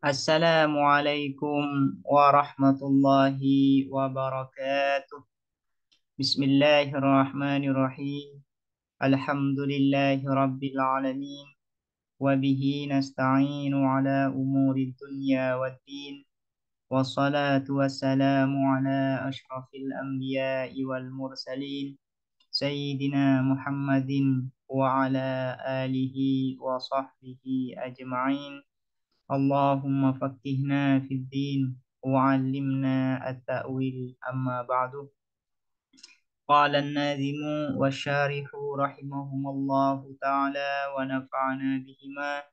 Assalamualaikum warahmatullahi wabarakatuh. Bismillahirrahmanirrahim. Alhamdulillahi rabbil alamin. Wabihi nasta'inu ala umuri dunya waddin. Wassalatu wassalamu ala ashrafil anbiya'i wal mursalin. Sayyidina Muhammadin wa ala alihi wa sahbihi ajma'in. Allahumma fakihna fid din wa'allimna at-ta'wil amma ba'du. Qala an-nazimu wasyarihu rahimahumullahu ta'ala wa nafa'ana bihima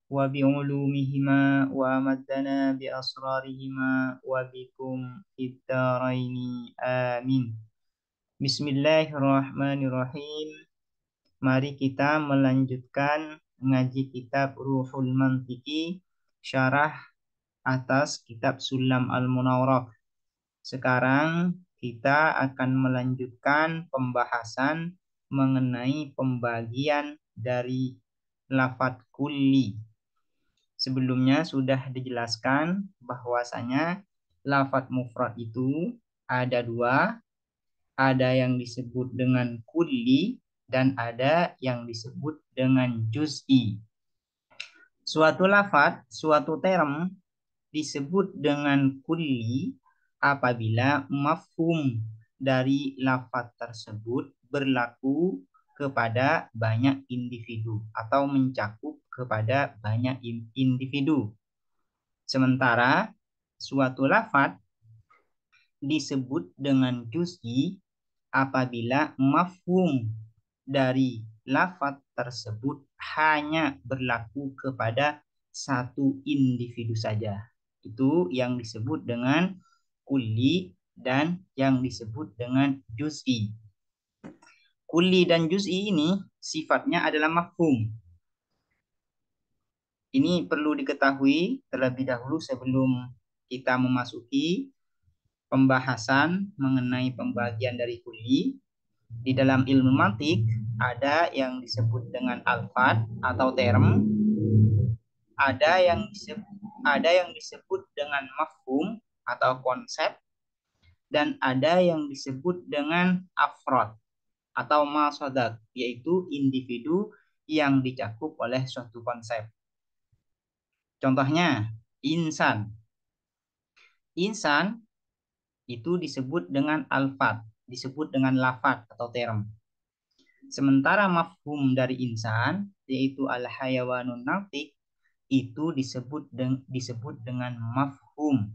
wa bi'ulumihima wa amaddana bi asrarihima wa bikum fid-daraini amin. Bismillahirrahmanirrahim. Mari kita melanjutkan ngaji kitab Ruhul Mantiki, syarah atas kitab Sulam Al-Munawwarah. Sekarang kita akan melanjutkan pembahasan mengenai pembagian dari lafadz kulli. Sebelumnya sudah dijelaskan bahwasanya lafadz mufrad itu ada dua, ada yang disebut dengan kulli dan ada yang disebut dengan juz'i. Suatu lafadz, suatu term disebut dengan kulli apabila mafhum dari lafadz tersebut berlaku kepada banyak individu atau mencakup kepada banyak individu. Sementara suatu lafadz disebut dengan juz'i apabila mafhum dari lafadz tersebut hanya berlaku kepada satu individu saja. Itu yang disebut dengan kulli dan yang disebut dengan juz'i. Kulli dan juz'i ini sifatnya adalah mafhum. Ini perlu diketahui terlebih dahulu sebelum kita memasuki pembahasan mengenai pembagian dari kulli. Di dalam ilmu mantik ada yang disebut dengan alfad atau term, ada yang disebut dengan mafhum atau konsep, dan ada yang disebut dengan afrod atau masodak, yaitu individu yang dicakup oleh suatu konsep. Contohnya insan. Insan itu disebut dengan alfad, disebut dengan lafad atau term. Sementara mafhum dari insan yaitu al-hayawanun natik itu disebut dengan mafhum,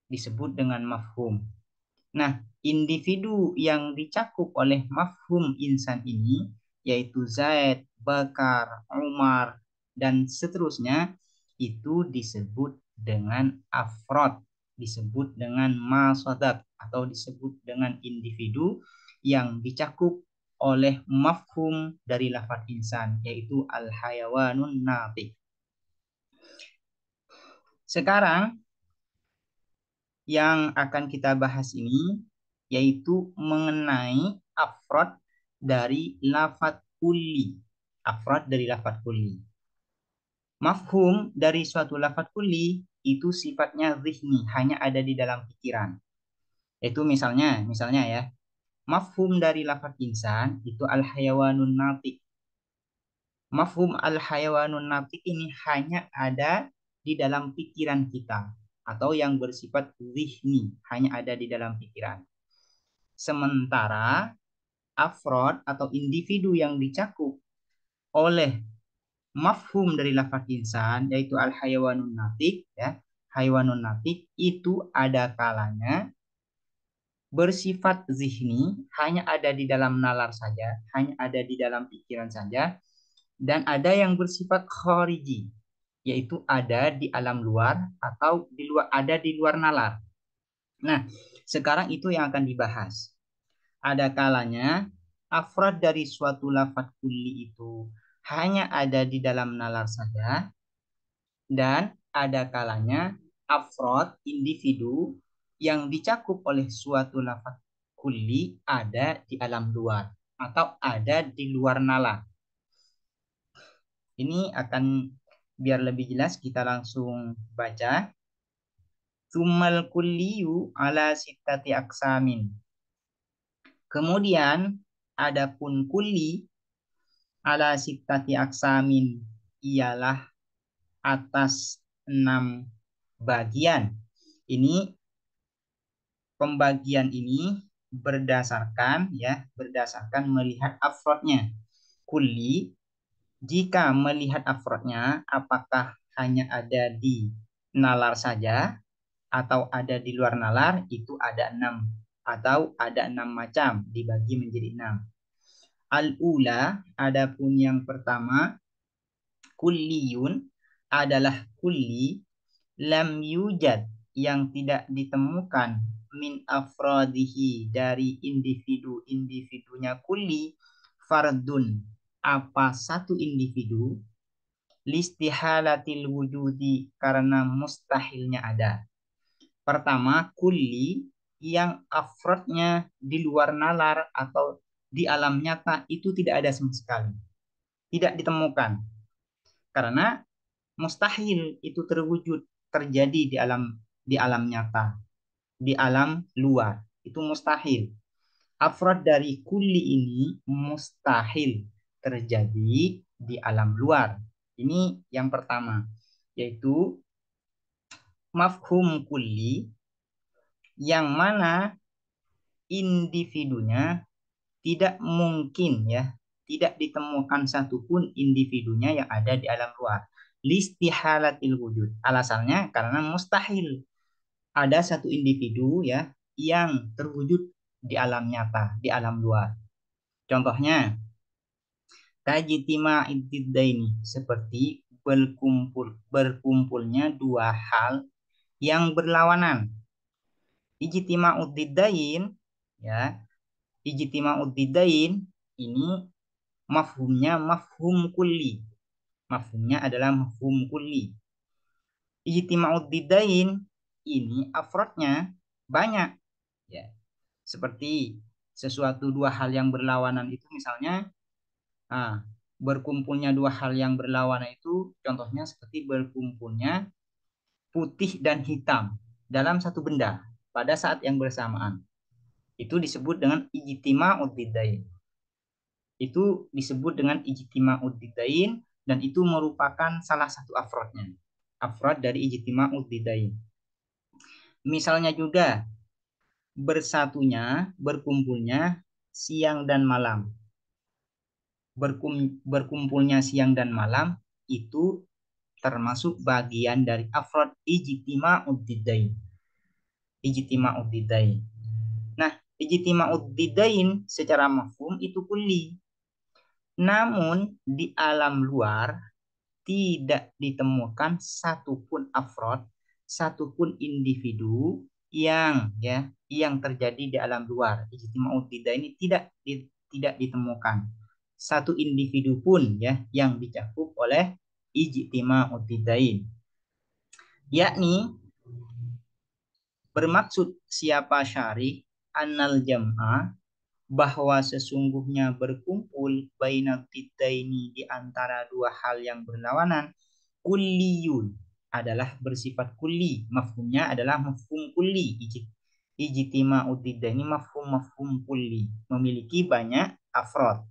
disebut dengan mafhum. Nah, individu yang dicakup oleh mafhum insan ini yaitu Zaid, Bakar, Umar dan seterusnya itu disebut dengan afrod, disebut dengan masodak atau disebut dengan individu yang dicakup oleh mafhum dari lafaz insan yaitu al-hayawanun natik. Sekarang yang akan kita bahas ini yaitu mengenai afrod dari lafaz kulli. Afrod dari lafaz kulli. Mafhum dari suatu lafaz kulli itu sifatnya zihni, hanya ada di dalam pikiran. Itu misalnya ya. Mafhum dari lafaz insan itu al-hayawanun natik. Mafhum al-hayawanun natik ini hanya ada di dalam pikiran kita atau yang bersifat zihni, hanya ada di dalam pikiran. Sementara afrod atau individu yang dicakup oleh mafhum dari lafaz insan yaitu al-hayawanun natik ya, hayawanun natik itu ada kalanya bersifat zihni, hanya ada di dalam nalar saja, hanya ada di dalam pikiran saja, dan ada yang bersifat khariji, yaitu ada di alam luar atau ada di luar nalar. Nah, sekarang itu yang akan dibahas. Ada kalanya afrad dari suatu lafaz kulli itu hanya ada di dalam nalar saja, dan ada kalanya afrod individu yang dicakup oleh suatu lafaz kulli ada di alam luar atau ada di luar nalar. Ini akan Biar lebih jelas kita langsung baca. Tsummal kulliyu ala sittati aksamin. Kemudian adapun kulli ala sittati aksamin ialah atas 6 bagian. Ini pembagian ini berdasarkan melihat afrodnya. Kulli jika melihat afrodnya apakah hanya ada di nalar saja atau ada di luar nalar, itu ada 6 atau ada 6 macam dibagi menjadi 6. Al-ula, adapun yang pertama, kulliyun adalah kulli lam yujad yang tidak ditemukan min afrodihi dari individu-individunya kulli fardun apa satu individu listihalatil wujudi karena mustahilnya ada. Pertama, kulli yang afrodnya di luar nalar atau di alam nyata itu tidak ada sama sekali. Tidak ditemukan. Karena mustahil itu terwujud terjadi di alam nyata, di alam luar. Itu mustahil. Afrod dari kulli ini mustahil terjadi di alam luar. Ini yang pertama, yaitu mafhum kulli yang mana individunya tidak mungkin ya, tidak ditemukan satupun individunya yang ada di alam luar. Listihalatil wujud. Alasannya karena mustahil ada satu individu ya yang terwujud di alam nyata, di alam luar. Contohnya, kajtima ini seperti berkumpulnya dua hal yang berlawanan. Ijtima'uddidain ya, ijtima'uddidain ini mafhumnya mafhum kulli. Mafhumnya adalah mafhum kulli. Ijtima'uddidain ini afrodnya banyak ya. Seperti sesuatu dua hal yang berlawanan itu misalnya berkumpulnya dua hal yang berlawanan itu contohnya seperti berkumpulnya putih dan hitam dalam satu benda pada saat yang bersamaan. Itu disebut dengan ijtima'uddidain. Itu disebut dengan ijtima'uddidain dan itu merupakan salah satu afrodnya. Afrod dari ijtima'uddidain. Misalnya juga berkumpulnya siang dan malam. Berkumpulnya siang dan malam itu termasuk bagian dari afrod ijtima'uddidain. Ijtima'uddidain. Nah, ijtima'uddidain secara mafhum itu kulli. Namun di alam luar tidak ditemukan satupun afrod, satupun individu yang terjadi di alam luar. Ijtima'uddidain ini tidak ditemukan satu individu pun ya yang dicakup oleh ijtima'uddidain. Yakni bermaksud siapa syarih annal jam'a bahwa sesungguhnya berkumpul bainat ini di antara dua hal yang berlawanan kulliyun adalah bersifat kulli. Mafhumnya adalah mafhum kulli. Ijtima'uddidain ini mafhum kulli, memiliki banyak afrod.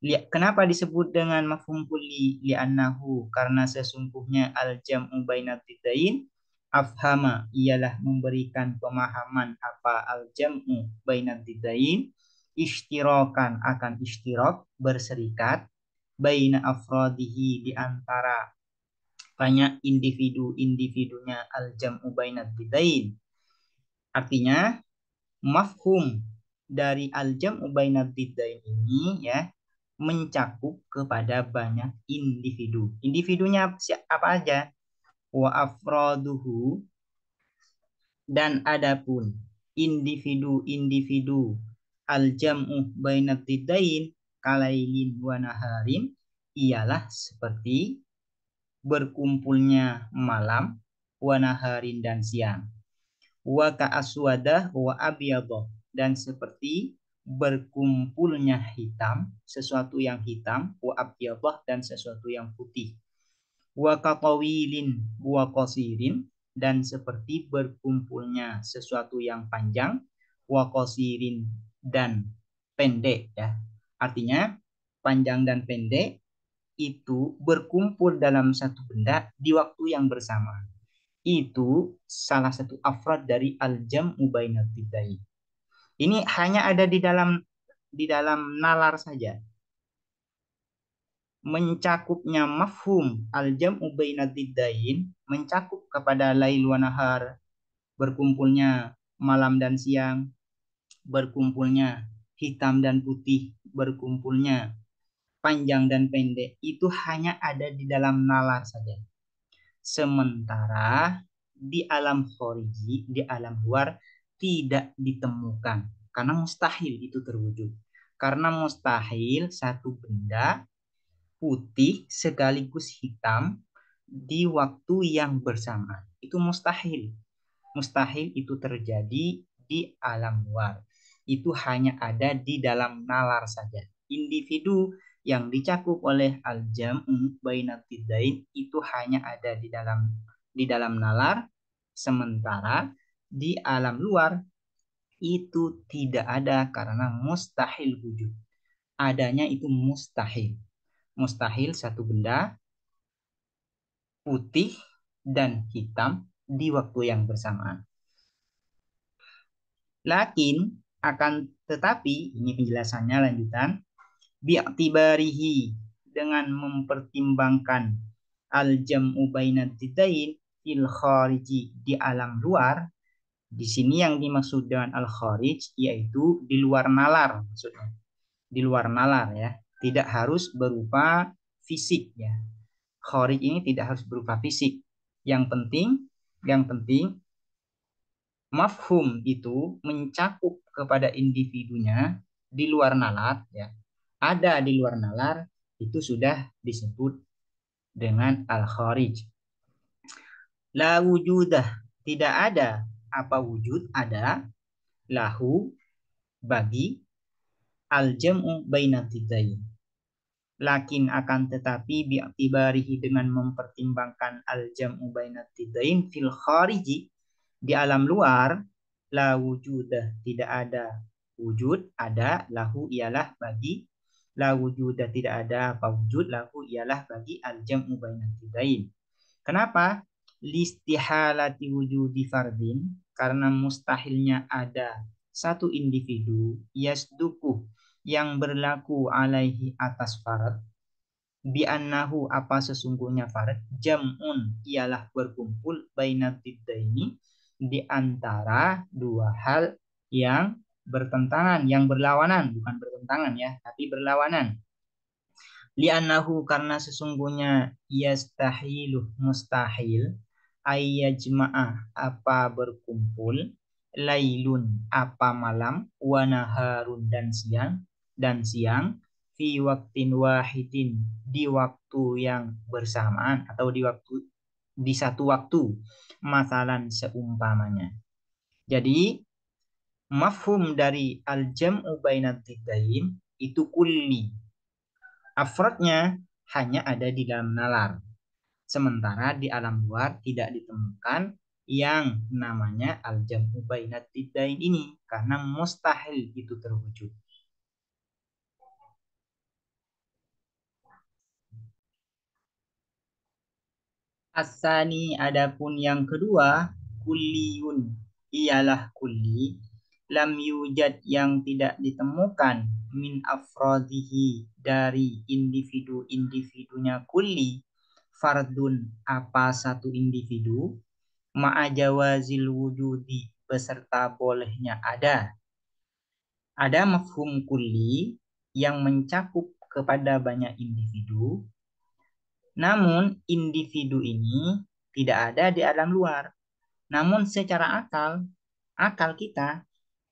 Kenapa disebut dengan mafhum kulli? Li'annahu karena sesungguhnya al-jam'u bainat tiddain afhama ialah memberikan pemahaman apa al-jam'u bainat tiddain ishtirakan akan ishtirak berserikat baina afrodihi di antara banyak individu-individunya al-jam'u bainat tiddain. Artinya mafhum dari al-jam'u bainat tiddain ini ya mencakup kepada banyak individu. Individunya apa aja? Wa afraduhu dan adapun individu-individu al-jam'u bainat tidain kalailin wa naharin ialah seperti berkumpulnya malam wa naharin dan siang. Wa ka'aswadah wa abiyadah dan seperti berkumpulnya hitam, sesuatu yang hitam, wa abyadah dan sesuatu yang putih. wa katawilin wa qasirin, dan seperti berkumpulnya sesuatu yang panjang, wa qasirin, dan pendek ya. Artinya panjang dan pendek itu berkumpul dalam satu benda di waktu yang bersamaan. Itu salah satu afrad dari al-jam'u bainad diddain. Ini hanya ada di dalam nalar saja. Mencakupnya mafhum al-jam'u bainad diddain mencakup kepada lail wa nahar, berkumpulnya malam dan siang, berkumpulnya hitam dan putih, berkumpulnya panjang dan pendek, itu hanya ada di dalam nalar saja. Sementara di alam khariji, di alam luar tidak ditemukan. Karena mustahil itu terwujud. Karena mustahil satu benda putih sekaligus hitam di waktu yang bersamaan. Itu mustahil. Mustahil itu terjadi di alam luar. Itu hanya ada di dalam nalar saja. Individu yang dicakup oleh al-jam'u bainat tiddain itu hanya ada di dalam nalar, sementara di alam luar itu tidak ada karena mustahil wujud. Adanya itu mustahil. Mustahil satu benda putih dan hitam di waktu yang bersamaan. Lakin akan tetapi, ini penjelasannya lanjutan, bi'tibarihi, dengan mempertimbangkan al-jam'u bainad diddain fil khariji, di alam luar. Di sini yang dimaksud dengan al-kharij yaitu di luar nalar, maksudnya. Di luar nalar ya, tidak harus berupa fisik ya. Kharij ini tidak harus berupa fisik. Yang penting mafhum itu mencakup kepada individunya di luar nalar ya. Ada di luar nalar, itu sudah disebut dengan al-kharij. La wujudah, tidak ada. Apa wujud? Ada. Lahu, bagi al-jam'u bainatidain. Lakin akan tetapi bi'tibarihi, dengan mempertimbangkan al-jam'u bainatidain fil khariji, di alam luar, la wujudah, tidak ada wujud. Ada, lahu ialah bagi, la wujudah tidak ada apa wujud, lahu ialah bagi al-jam'u bainatidain. Kenapa? Listihalati wujudi fardin, karena mustahilnya ada satu individu, yasduku, yang berlaku alaihi atas fard, bi'annahu, apa sesungguhnya fard, jam'un ialah berkumpul, bainat ini di antara dua hal yang bertentangan, yang berlawanan, bukan bertentangan ya, tapi berlawanan. Li'annahu, karena sesungguhnya yastahilu, mustahil, ayyajma'ah, apa berkumpul, lailun, apa malam, wa naharun, dan siang, fi waktin wahidin, di waktu yang bersamaan, atau di satu waktu, masalan seumpamanya. Jadi mafhum dari al-jam'u bainat tiddain itu kulli. Afrodnya hanya ada di dalam nalar. Sementara di alam luar tidak ditemukan yang namanya al-jam'u bainat tiddain ini. Karena mustahil itu terwujud. Asani, adapun yang kedua, kulliyun, ialah kulli, lam yujad, yang tidak ditemukan, min afrodihi, dari individu-individunya kulli, fardun, apa satu individu, ma'ajawazil wujudi, beserta bolehnya ada. Ada mafhum kulli yang mencakup kepada banyak individu, namun individu ini tidak ada di alam luar. Namun secara akal kita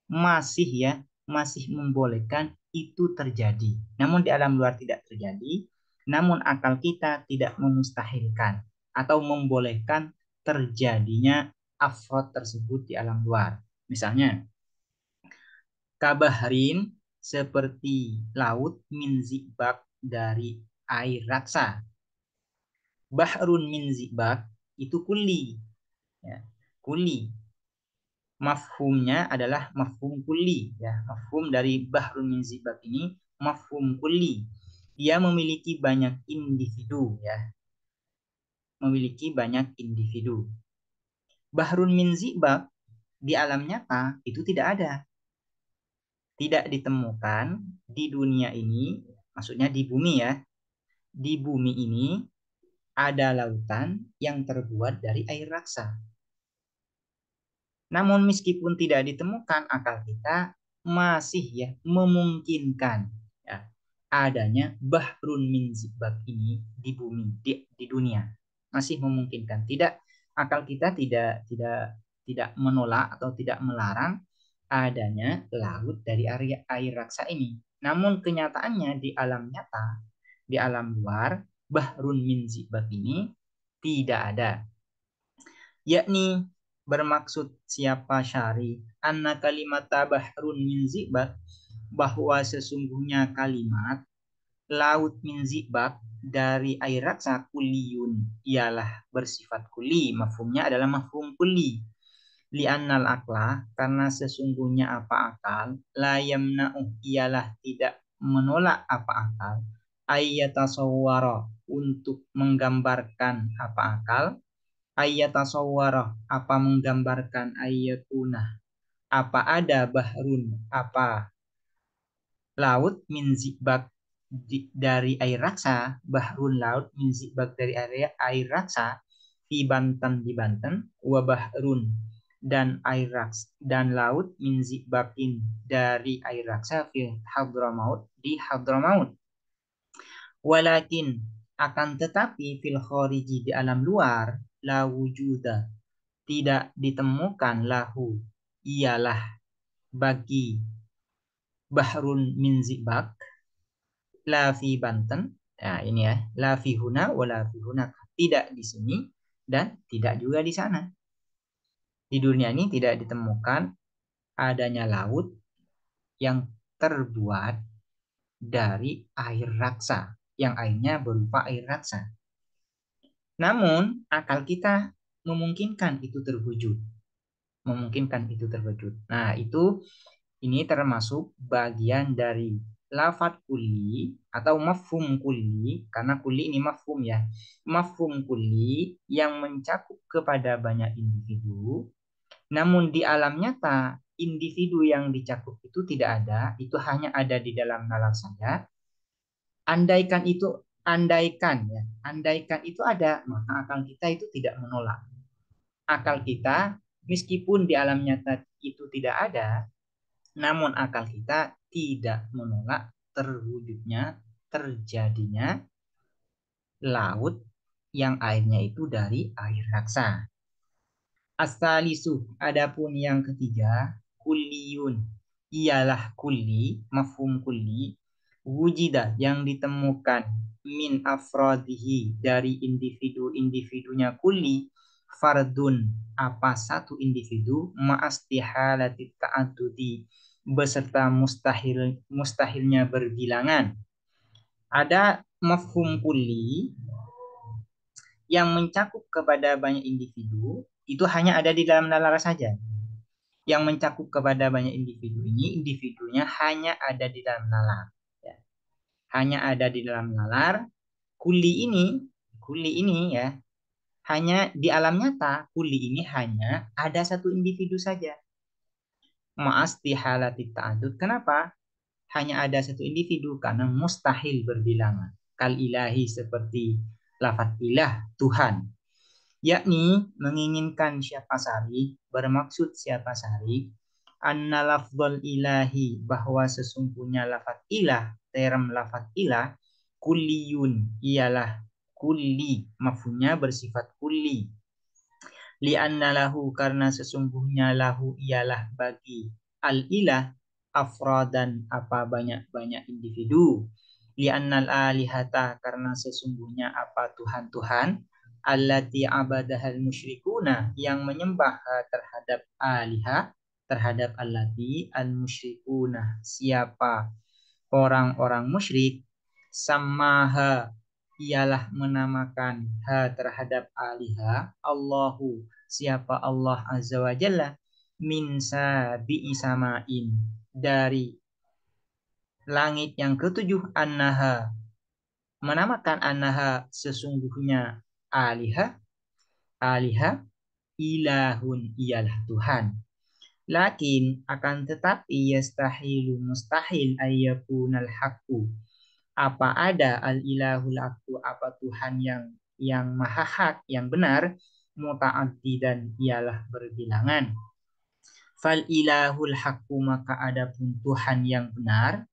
masih membolehkan itu terjadi. Namun di alam luar tidak terjadi. Namun akal kita tidak memustahilkan atau membolehkan terjadinya afrod tersebut di alam luar. Misalnya, kabahrin, seperti laut, min zibak, dari air raksa. Bahrun min zibak itu kulli, ya. Kulli. Mafhumnya adalah mafhum kulli, ya. Mafhum dari bahrun min zibak ini mafhum kulli. Dia memiliki banyak individu, ya. Memiliki banyak individu. Bahrun min zibak di alam nyata itu tidak ada. Tidak ditemukan di dunia ini, maksudnya di bumi, ya. Di bumi ini ada lautan yang terbuat dari air raksa. Namun meskipun tidak ditemukan, akal kita masih, ya, memungkinkan, ya, adanya bahrun min zibak ini di bumi, di dunia. Masih memungkinkan. Tidak, akal kita tidak menolak atau tidak melarang adanya laut dari air raksa ini. Namun kenyataannya di alam nyata, di alam luar, bahrun min zibak ini tidak ada. Yakni bermaksud siapa syari anna kalimat bahrun min zibak, bahwa sesungguhnya kalimat laut min zibak dari air raksa kuliyun ialah bersifat kuli. Mafhumnya adalah mafhum kuli. Li'annal akla, karena sesungguhnya apa akal, la yamna'u ialah tidak menolak apa akal, ayyatasawwara untuk menggambarkan apa akal, ayyatasawwara apa menggambarkan, ayyakuna apa ada, bahrun apa laut, min zibak dari air raksa, bahrun laut, min zibak dari air raksa, di Banten, di Banten, wa bahrun dan air raksa dan laut, min zibakin dari air raksa, fi Hadramaut di Hadramaut. Walakin akan tetapi fil khariji di alam luar, la wujuda tidak ditemukan, lahu ialah bagi bahrun min zibak, la fi Banten. Nah, ini, ya, la fi huna wa la fi huna, tidak di sini dan tidak juga di sana. Di dunia ini tidak ditemukan adanya laut yang terbuat dari air raksa, yang airnya berupa air raksa. Namun akal kita memungkinkan itu terwujud, memungkinkan itu terwujud. Nah, itu ini termasuk bagian dari lafat kulli atau mafhum kulli, karena kulli ini mafhum, ya. Mafhum kulli yang mencakup kepada banyak individu, namun di alam nyata individu yang dicakup itu tidak ada, itu hanya ada di dalam nalar saja. Andaikan itu, andaikan, ya, andaikan itu ada, maka akal kita itu tidak menolak. Akal kita meskipun di alam nyata itu tidak ada, namun akal kita tidak menolak terwujudnya, terjadinya laut yang airnya itu dari air raksa. As-salisu, adapun yang ketiga, kulliyun ialah kulli, mafhum kulli, wujida yang ditemukan, min afrodihi dari individu-individunya kulli, fardun apa satu individu, ma'astihalati ta'adudi beserta mustahilnya berbilangan. Ada mafhum kulli yang mencakup kepada banyak individu, itu hanya ada di dalam nalar saja. Yang mencakup kepada banyak individu ini, individunya hanya ada di dalam nalar, ya. Hanya ada di dalam nalar. Kuli ini, ya, hanya di alam nyata. Kuli ini hanya ada satu individu saja. Ma'astihalati ta'adud. Kenapa? Hanya ada satu individu karena mustahil berbilangan. Kal ilahi seperti lafaz ilah, Tuhan. Yakni menginginkan siapa sari, bermaksud siapa sari, anna lafzul ilahi bahwa sesungguhnya lafaz ilah, term lafaz ilah, kulliyun ialah kulli, mafhumnya bersifat kulli. Li'anna lahu karena sesungguhnya lahu ialah bagi al-ilah afradan apa banyak-banyak individu. Li'annal alihata karena sesungguhnya apa Tuhan-Tuhan allati abadahal musyrikuna yang menyembah terhadap alihah, terhadap allati al musyrikuna siapa orang-orang musyrik, samaha ialah menamakan ha terhadap aliha Allahu siapa Allah azza wa jalla min sabi'i samain dari langit yang ketujuh annaha menamakan annaha sesungguhnya aliha aliha ilahun ialah Tuhan. Lakin akan tetapi yastahilu mustahil ayyakunal haqqu. Apa ada al-ilahul haqqu apa Tuhan yang maha hak, yang benar, muta'addidan ialah berbilangan. Fal ilahul haqqu maka adapun Tuhan yang benar,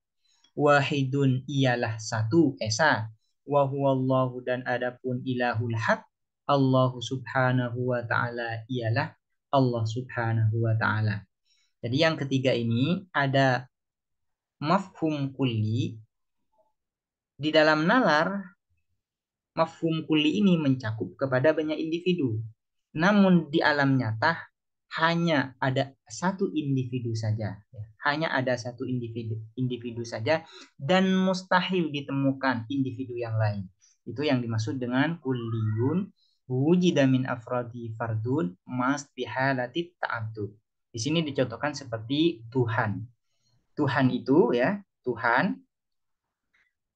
wahidun ialah satu esa. Wa huwallahu dan adapun ilahul haq Allah subhanahu wa ta'ala ialah Allah subhanahu wa ta'ala. Jadi yang ketiga ini ada mafhum kulli. Di dalam nalar, mafhum kulli ini mencakup kepada banyak individu. Namun di alam nyata hanya ada satu individu saja. Hanya ada satu individu saja dan mustahil ditemukan individu yang lain. Itu yang dimaksud dengan kulliyun wujida min afradi fardun mas bihalati ta'addud. Di sini dicontohkan seperti Tuhan. Tuhan itu ya, Tuhan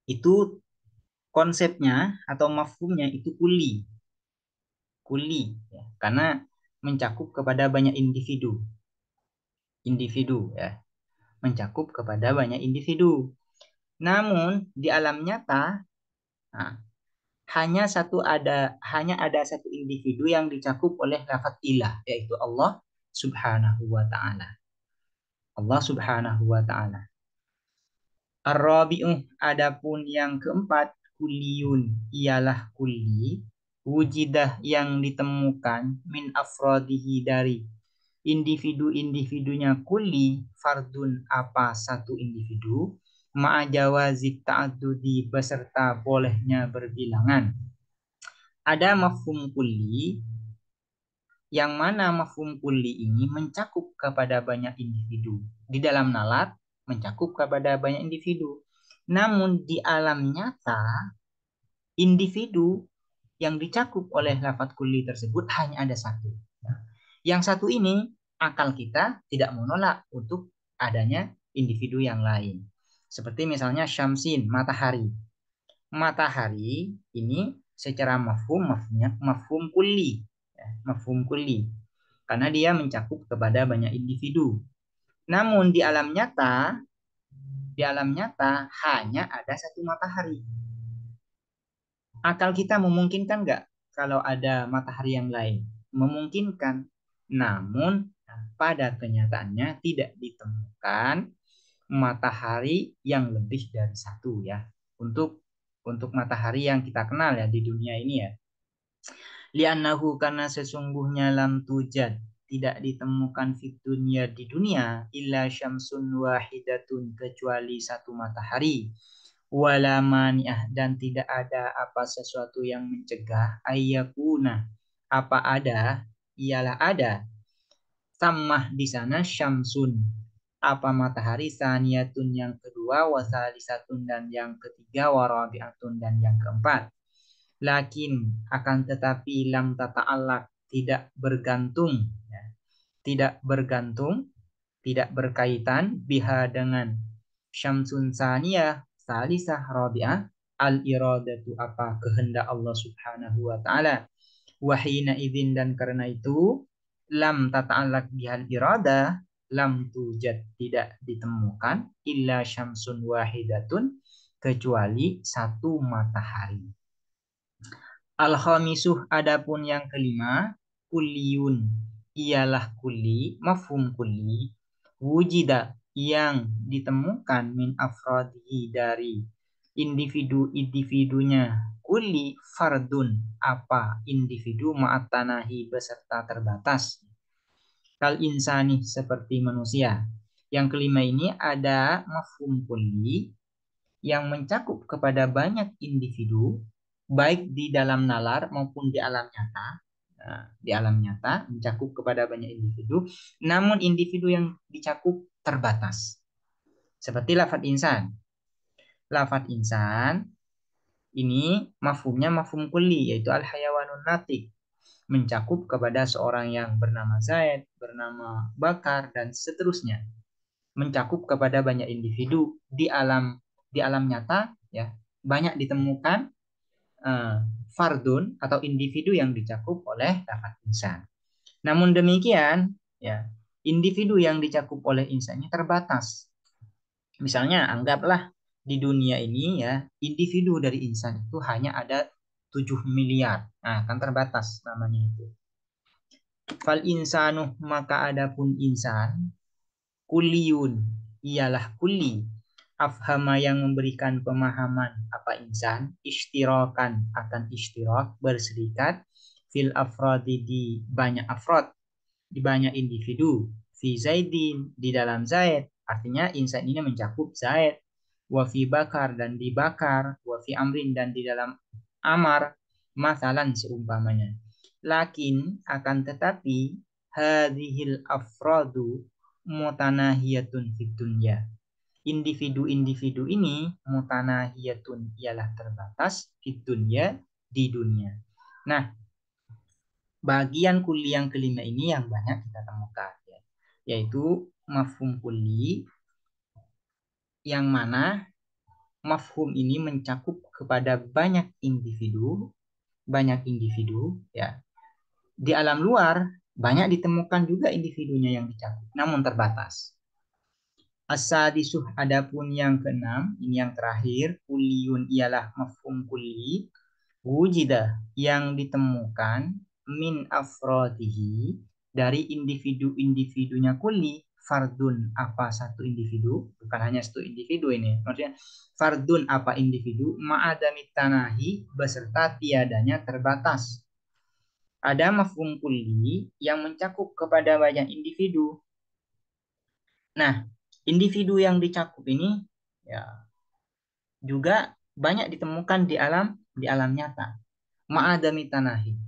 itu konsepnya atau mafhumnya itu kuli ya, karena mencakup kepada banyak individu ya, mencakup kepada banyak individu. Namun di alam nyata nah, hanya ada satu individu yang dicakup oleh lafaz ilah yaitu Allah Subhanahu wa taala. Allah Subhanahu wa taala. Ar-rabi'uh adapun yang keempat kuliyun ialah kulli wujidah yang ditemukan min afrodihi dari individu-individunya kulli fardun apa satu individu ma'ajawazit ta'adudi beserta bolehnya berbilangan. Ada mafhum kulli yang mana mafhum kulli ini mencakup kepada banyak individu. Di dalam nalar mencakup kepada banyak individu. Namun di alam nyata individu yang dicakup oleh lafaz kulli tersebut hanya ada satu. Yang satu ini akal kita tidak menolak untuk adanya individu yang lain. Seperti misalnya syamsin, matahari. Matahari ini secara mafhum kulli, mafhum kulli. Karena dia mencakup kepada banyak individu. Namun di alam nyata hanya ada satu matahari. Akal kita memungkinkan nggak kalau ada matahari yang lain? Memungkinkan. Namun pada kenyataannya tidak ditemukan matahari yang lebih dari satu ya. Untuk matahari yang kita kenal ya di dunia ini ya. Li'annahu karena sesungguhnya lam tujad tidak ditemukan fit dunia di dunia illa syamsun wahidatun kecuali satu matahari wala mani'ah dan tidak ada apa sesuatu yang mencegah ayyakuna apa ada ialah ada samah di sana syamsun apa matahari saniyatun yang kedua wasalisatun dan yang ketiga warabi'atun dan yang keempat. Lakin akan tetapi lam tata'allaq tidak bergantung ya. Tidak bergantung, tidak berkaitan biha dengan syamsun saniyah, salisah, rabi'ah, al-iradatu apa kehendak Allah Subhanahu wa taala. Wahina idzin dan karena itu lam tata'allaq bihal irada lam tujad tidak ditemukan illa syamsun wahidatun kecuali satu matahari. Al-khamisah adapun yang kelima kulliyun ialah kulli mafhum kulli wujida yang ditemukan min afradihi dari individu-individunya kulli fardun apa individu ma'atanahi beserta terbatas kal insani seperti manusia. Yang kelima ini ada mafhum kulli yang mencakup kepada banyak individu baik di dalam nalar maupun di alam nyata. Nah, di alam nyata mencakup kepada banyak individu, namun individu yang dicakup terbatas. Seperti lafaz insan. Lafaz insan Ini mafhumnya mafhum kulli, yaitu al-hayawanun natik, mencakup kepada seorang yang bernama Zaid, bernama Bakar, dan seterusnya. Mencakup kepada banyak individu di alam nyata, ya, banyak ditemukan fardun atau individu yang dicakup oleh lafaz insan. Namun demikian, ya, individu yang dicakup oleh insan ini terbatas. Misalnya anggaplah di dunia ini, ya, individu dari insan itu hanya ada 7 miliar. Nah, kan terbatas namanya itu. Fal insanu, maka adapun insan, kuliyun, ialah kuli. Afhama, yang memberikan pemahaman apa insan, ishtirakan, akan ishtirak, berserikat, fil afrodi, di banyak afrod, di banyak individu, fi zaidin, di dalam zaid, artinya insan ini mencakup zaid, wa fi bakar, dan di bakar, wa fi amrin, dan di dalam amar, masalan, seumpamanya. Lakin, akan tetapi, hadhil afradu mutanahiyatun fid dunya, individu-individu ini mutanahiyatun, ialah terbatas, fid dunya, di dunia. Nah, bagian kuli yang kelima ini yang banyak kita temukan, ya, yaitu mafhum kuli, yang mana mafhum ini mencakup kepada banyak individu, ya. Di alam luar banyak ditemukan juga individunya yang dicakup, namun terbatas. As-sadisuh, adapun yang keenam, ini yang terakhir, kuliyun, ialah mafhum kuli, wujida, yang ditemukan, min afrodihi, dari individu-individunya kuli, fardun, apa satu individu, bukan hanya satu individu ini, maksudnya fardun, apa individu, ma'adamit tanahi, beserta tiadanya terbatas. Ada mafhum kuli yang mencakup kepada banyak individu. Nah, individu yang dicakup ini, ya, juga banyak ditemukan di alam nyata. Ma'adami tanahi.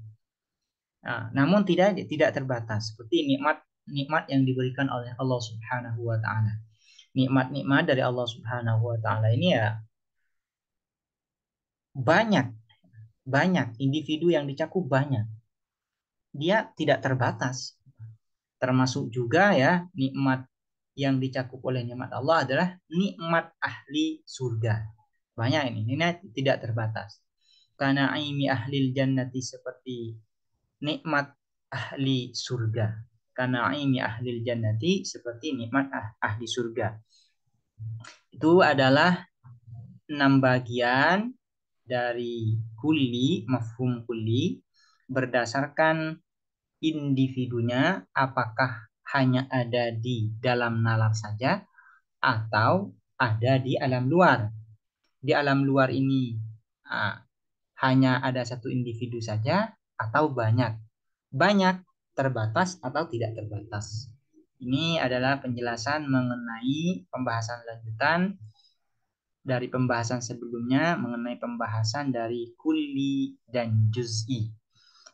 Nah, namun tidak terbatas, seperti nikmat yang diberikan oleh Allah Subhanahu wa taala. Nikmat-nikmat dari Allah Subhanahu wa taala ini, ya, banyak, banyak individu yang dicakup banyak. Dia tidak terbatas. Termasuk juga, ya, nikmat yang dicakup oleh nikmat Allah adalah nikmat ahli surga. Banyak ini tidak terbatas. Karena aimi ahlil jannati, seperti nikmat ahli surga. Karena aimi ahlil jannati, seperti nikmat ahli surga. Itu adalah 6 bagian dari kuli, mafhum kuli, berdasarkan individunya, apakah hanya ada di dalam nalar saja atau ada di alam luar. Di alam luar ini ah, hanya ada satu individu saja atau banyak. Banyak, terbatas, atau tidak terbatas. Ini adalah penjelasan mengenai pembahasan lanjutan dari pembahasan sebelumnya, mengenai pembahasan dari kulli dan juz'i.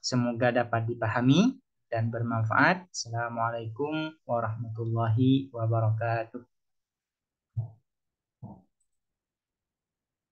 Semoga dapat dipahami dan bermanfaat. Assalamualaikum warahmatullahi wabarakatuh.